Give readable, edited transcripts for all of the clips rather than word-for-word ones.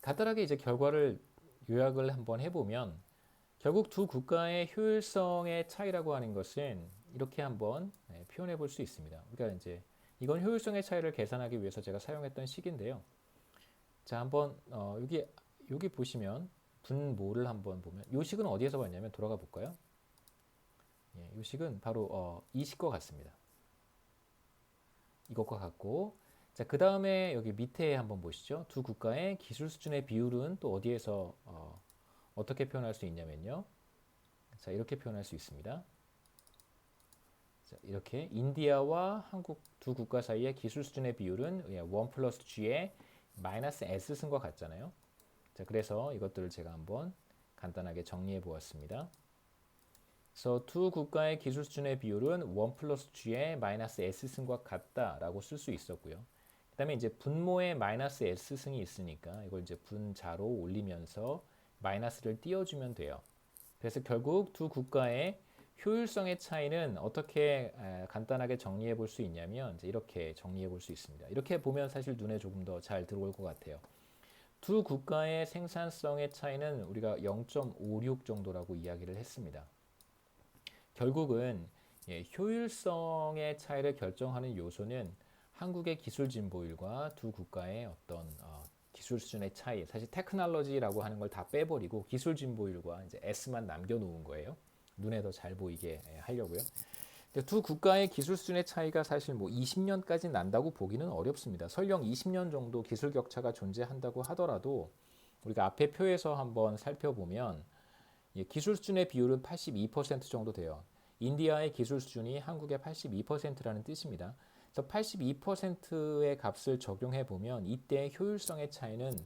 간단하게 이제 결과를 요약을 한번 해보면 결국 두 국가의 효율성의 차이라고 하는 것은 이렇게 한번 표현해 볼 수 있습니다. 그러니까 이제 이건 효율성의 차이를 계산하기 위해서 제가 사용했던 식인데요. 자, 한번 여기 보시면 분모를 한번 보면 이 식은 어디에서 봤냐면 돌아가 볼까요? 예, 이 식은 바로 이 식과 같습니다. 이것과 같고 자, 그 다음에 여기 밑에 한번 보시죠. 두 국가의 기술 수준의 비율은 또 어디에서 어떻게 표현할 수 있냐면요. 자, 이렇게 표현할 수 있습니다. 자, 이렇게 인디아와 한국 두 국가 사이의 기술 수준의 비율은 1 플러스 G의 마이너스 S승과 같잖아요. 자, 그래서 이것들을 제가 한번 간단하게 정리해 보았습니다. 그래서 두 국가의 기술 수준의 비율은 1 플러스 G의 마이너스 S승과 같다라고 쓸 수 있었고요. 그 다음에 이제 분모에 마이너스 S승이 있으니까 이걸 이제 분자로 올리면서 마이너스를 띄워주면 돼요. 그래서 결국 두 국가의 효율성의 차이는 어떻게 간단하게 정리해 볼 수 있냐면 이제 이렇게 정리해 볼 수 있습니다. 이렇게 보면 사실 눈에 조금 더 잘 들어올 것 같아요. 두 국가의 생산성의 차이는 우리가 0.56 정도라고 이야기를 했습니다. 결국은 효율성의 차이를 결정하는 요소는 한국의 기술 진보율과 두 국가의 어떤 기술 수준의 차이, 사실 테크놀로지라고 하는 걸 다 빼버리고 기술 진보율과 이제 S만 남겨놓은 거예요. 눈에 더 잘 보이게 하려고요. 두 국가의 기술 수준의 차이가 사실 뭐 20년까지 난다고 보기는 어렵습니다. 설령 20년 정도 기술 격차가 존재한다고 하더라도 우리가 앞에 표에서 한번 살펴보면 기술 수준의 비율은 82% 정도 돼요. 인디아의 기술 수준이 한국의 82%라는 뜻입니다. 그래서 82%의 값을 적용해 보면 이때 효율성의 차이는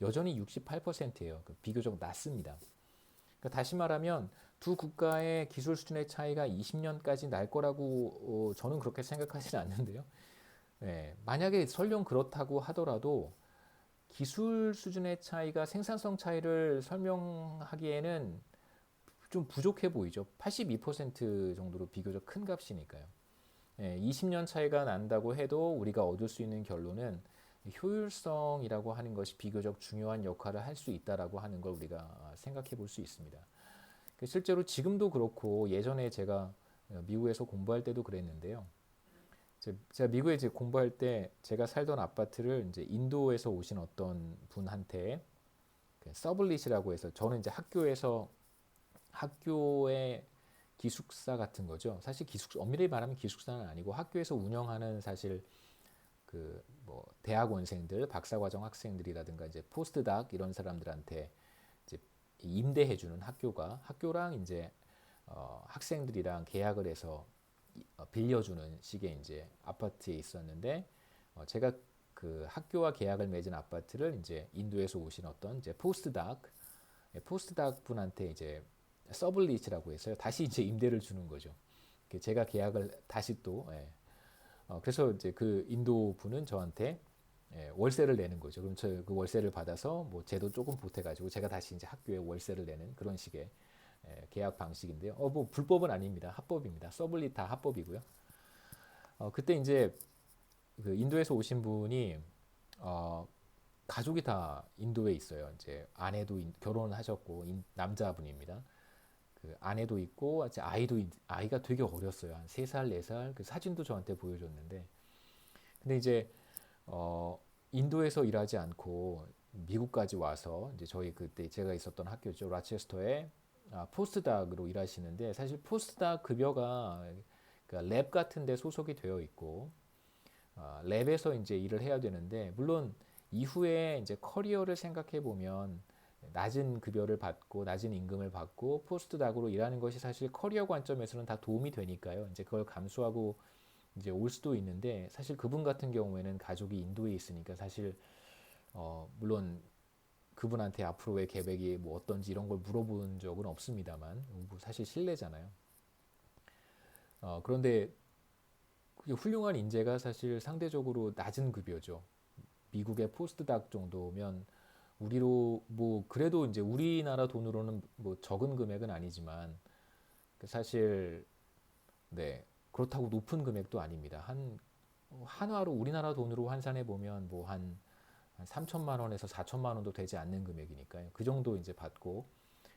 여전히 68%예요. 비교적 낮습니다. 그러니까 다시 말하면 두 국가의 기술 수준의 차이가 20년까지 날 거라고 저는 그렇게 생각하지는 않는데요. 네, 만약에 설령 그렇다고 하더라도 기술 수준의 차이가 생산성 차이를 설명하기에는 좀 부족해 보이죠. 82% 정도로 비교적 큰 값이니까요. 20년 차이가 난다고 해도 우리가 얻을 수 있는 결론은 효율성이라고 하는 것이 비교적 중요한 역할을 할 수 있다라고 하는 걸 우리가 생각해 볼 수 있습니다. 실제로 지금도 그렇고 예전에 제가 미국에서 공부할 때도 그랬는데요. 제가 미국에 이제 공부할 때 제가 살던 아파트를 이제 인도에서 오신 어떤 분한테 서블릿이라고 해서 저는 이제 학교의 기숙사 같은 거죠. 사실 엄밀히 말하면 기숙사는 아니고 학교에서 운영하는 사실 그 뭐 대학원생들, 박사과정 학생들이라든가 이제 포스트닥 이런 사람들한테 이제 임대해주는 학교랑 이제 학생들이랑 계약을 해서 빌려주는 식의 이제 아파트에 있었는데 제가 그 학교와 계약을 맺은 아파트를 이제 인도에서 오신 어떤 이제 포스트닥 분한테 이제 서블리치라고 해서요. 다시 이제 임대를 주는 거죠. 제가 계약을 다시 또 그래서 이제 그 인도 분은 저한테 월세를 내는 거죠. 그럼 저 그 월세를 받아서 뭐 제도 조금 보태가지고 제가 다시 이제 학교에 월세를 내는 그런 식의 계약 방식인데요. 뭐 불법은 아닙니다. 합법입니다. 서블리 다 합법이고요. 그때 이제 그 인도에서 오신 분이 어, 가족이 다 인도에 있어요. 이제 아내도 결혼을 하셨고 남자분입니다. 그 아내도 있고 아이가 되게 어렸어요. 한 3살, 4살. 그 사진도 저한테 보여줬는데 근데 이제 어, 인도에서 일하지 않고 미국까지 와서 이제 저희 그때 제가 있었던 학교죠. 라체스터에 포스트닥으로 일하시는데 사실 포스트닥 급여가 그러니까 랩 같은 데 소속이 되어 있고 랩에서 이제 일을 해야 되는데 물론 이후에 이제 커리어를 생각해 보면 낮은 급여를 받고 낮은 임금을 받고 포스트닥으로 일하는 것이 사실 커리어 관점에서는 다 도움이 되니까요. 이제 그걸 감수하고 이제 올 수도 있는데 사실 그분 같은 경우에는 가족이 인도에 있으니까 사실 물론 그분한테 앞으로의 계획이 뭐 어떤지 이런 걸 물어본 적은 없습니다만 뭐 사실 실례잖아요. 그런데 훌륭한 인재가 사실 상대적으로 낮은 급여죠. 미국의 포스트닥 정도면 우리로 뭐 그래도 이제 우리나라 돈으로는 뭐 적은 금액은 아니지만 사실 네 그렇다고 높은 금액도 아닙니다. 한화로 우리나라 돈으로 환산해 보면 뭐 한 한 3천만 원에서 4천만 원도 되지 않는 금액이니까요. 그 정도 이제 받고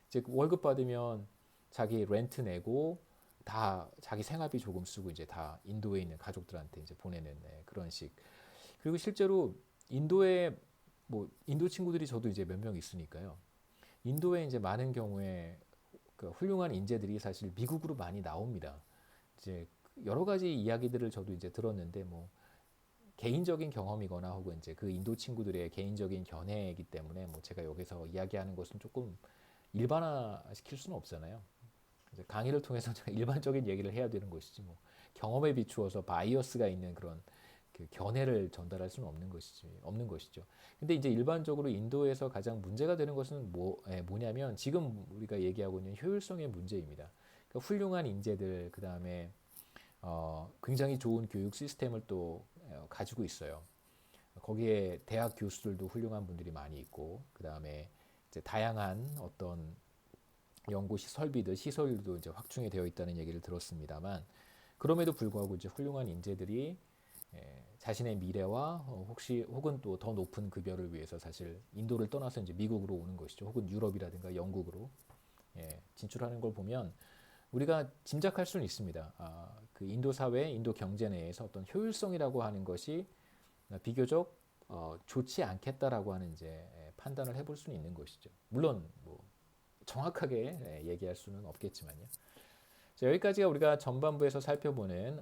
이제 월급 받으면 자기 렌트 내고 다 자기 생활비 조금 쓰고 이제 다 인도에 있는 가족들한테 이제 보내는 그런 식. 그리고 실제로 인도에 뭐 인도 친구들이 저도 이제 몇 명 있으니까요. 인도에 이제 많은 경우에 그 훌륭한 인재들이 사실 미국으로 많이 나옵니다. 이제 여러 가지 이야기들을 저도 이제 들었는데 뭐 개인적인 경험이거나 혹은 이제 그 인도 친구들의 개인적인 견해이기 때문에 뭐 제가 여기서 이야기하는 것은 조금 일반화 시킬 수는 없잖아요. 이제 강의를 통해서 제가 일반적인 얘기를 해야 되는 것이지 뭐 경험에 비추어서 바이어스가 있는 그런 그 견해를 전달할 수는 없는 것이죠. 근데 이제 일반적으로 인도에서 가장 문제가 되는 것은 뭐냐면 지금 우리가 얘기하고 있는 효율성의 문제입니다. 그러니까 훌륭한 인재들 그 다음에 굉장히 좋은 교육 시스템을 또 가지고 있어요. 거기에 대학 교수들도 훌륭한 분들이 많이 있고 그 다음에 이제 다양한 어떤 연구시 설비들 시설도 이제 확충이 되어 있다는 얘기를 들었습니다만 그럼에도 불구하고 이제 훌륭한 인재들이 자신의 미래와 혹은 또 더 높은 급여를 위해서 사실 인도를 떠나서 이제 미국으로 오는 것이죠. 혹은 유럽이라든가 영국으로 진출하는 걸 보면 우리가 짐작할 수는 있습니다. 그 인도 사회, 인도 경제 내에서 어떤 효율성이라고 하는 것이 비교적 좋지 않겠다라고 하는 이제 판단을 해볼 수는 있는 것이죠. 물론 뭐 정확하게 얘기할 수는 없겠지만요. 자, 여기까지가 우리가 전반부에서 살펴보는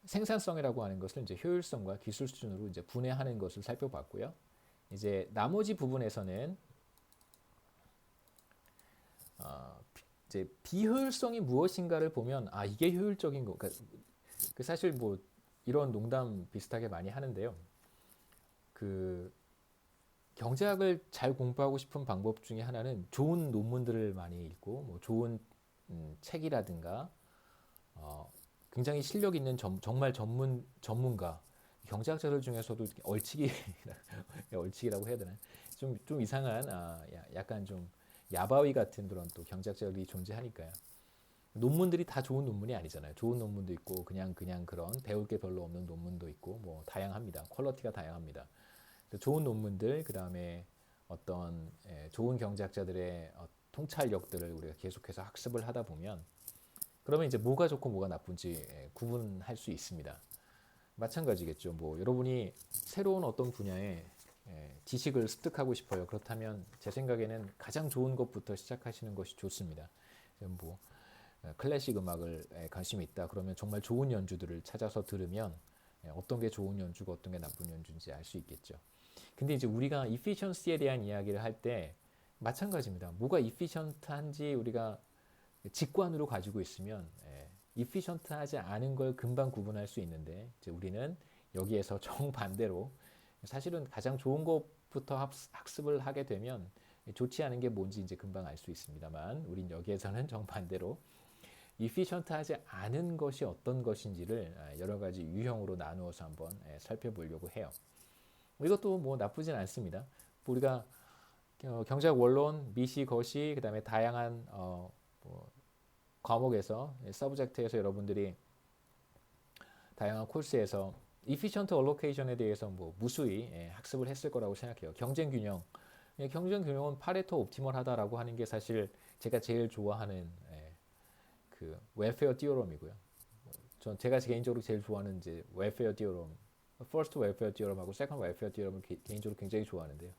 생산성이라고 하는 것을 이제 효율성과 기술 수준으로 이제 분해하는 것을 살펴봤고요. 이제 나머지 부분에서는 이제 비효율성이 무엇인가를 보면 이게 효율적인 거. 그러니까 사실 뭐 이런 농담 비슷하게 많이 하는데요. 그 경제학을 잘 공부하고 싶은 방법 중에 하나는 좋은 논문들을 많이 읽고 뭐 좋은 책이라든가 굉장히 실력 있는 정말 전문가 경제학자들 중에서도 얼치기라고 해야 되나 좀 이상한 약간 좀 야바위 같은 그런 또 경제학자들이 존재하니까요. 논문들이 다 좋은 논문이 아니잖아요. 좋은 논문도 있고 그냥 그런 배울 게 별로 없는 논문도 있고 뭐 다양합니다. 퀄리티가 다양합니다. 좋은 논문들 그 다음에 어떤 좋은 경제학자들의 통찰력들을 우리가 계속해서 학습을 하다 보면 그러면 이제 뭐가 좋고 뭐가 나쁜지 구분할 수 있습니다. 마찬가지겠죠. 뭐 여러분이 새로운 어떤 분야에 지식을 습득하고 싶어요. 그렇다면 제 생각에는 가장 좋은 것부터 시작하시는 것이 좋습니다. 뭐 클래식 음악을 관심이 있다. 그러면 정말 좋은 연주들을 찾아서 들으면 어떤 게 좋은 연주고 어떤 게 나쁜 연주인지 알 수 있겠죠. 근데 이제 우리가 efficiency에 대한 이야기를 할 때 마찬가지입니다. 뭐가 efficient한지 우리가 직관으로 가지고 있으면 efficient하지 않은 걸 금방 구분할 수 있는데 이제 우리는 여기에서 정반대로 사실은 가장 좋은 것부터 학습을 하게 되면 좋지 않은 게 뭔지 이제 금방 알 수 있습니다만 우린 여기에서는 정반대로 efficient하지 않은 것이 어떤 것인지를 여러 가지 유형으로 나누어서 한번 살펴보려고 해요. 이것도 뭐 나쁘진 않습니다. 우리가 경제학 원론, 미시, 거시, 그 다음에 다양한 뭐 과목에서 서브젝트에서 여러분들이 다양한 코र्स에서 efficient allocation에 대해서 뭐 무수히 학습을 했을 거라고 생각해요. 경쟁 균형, 경쟁 균형은 파레토 옵티멀하다라고 하는 게 사실 제가 제일 좋아하는 그 웰페어 띠오럼이고요. 제가 개인적으로 제일 좋아하는 이제 웰페어 띠오럼, 퍼스트 웰페어 띠오럼하고 세컨드 웰페어 띠오럼을 개인적으로 굉장히 좋아하는데요.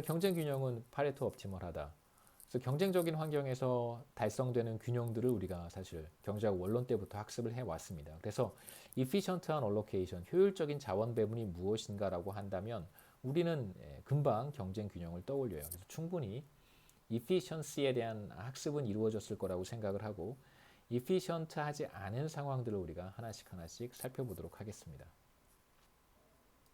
경쟁 균형은 파레토 옵티멀하다. 그래서 경쟁적인 환경에서 달성되는 균형들을 우리가 사실 경제학 원론 때부터 학습을 해왔습니다. 그래서 efficient한 allocation, 효율적인 자원 배분이 무엇인가라고 한다면 우리는 금방 경쟁 균형을 떠올려요. 그래서 충분히 efficiency에 대한 학습은 이루어졌을 거라고 생각을 하고 efficient하지 않은 상황들을 우리가 하나씩 살펴보도록 하겠습니다.